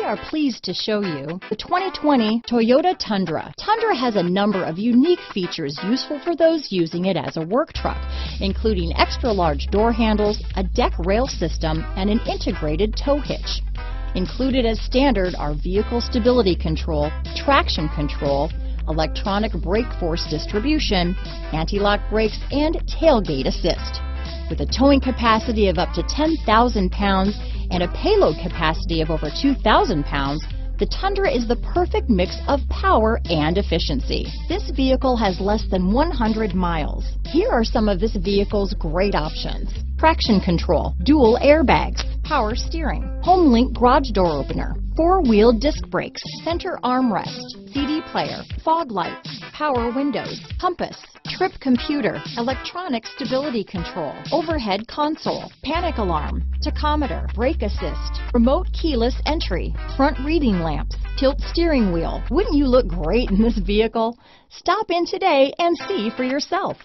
are pleased to show you the 2020 Toyota Tundra. Tundra has a number of unique features useful for those using it as a work truck, including extra large door handles, a deck rail system, and an integrated tow hitch. Included as standard are vehicle stability control, traction control, electronic brake force distribution, anti-lock brakes, and tailgate assist. With a towing capacity of up to 10,000 pounds and a payload capacity of over 2,000 pounds, the Tundra is the perfect mix of power and efficiency. This vehicle has less than 100 miles. Here are some of this vehicle's great options: traction control, dual airbags, power steering, HomeLink garage door opener, four-wheel disc brakes, center armrest, CD player, fog lights, power windows, compass, trip computer, electronic stability control, overhead console, panic alarm, tachometer, brake assist, remote keyless entry, front reading lamps, tilt steering wheel. Wouldn't you look great in this vehicle? Stop in today and see for yourself.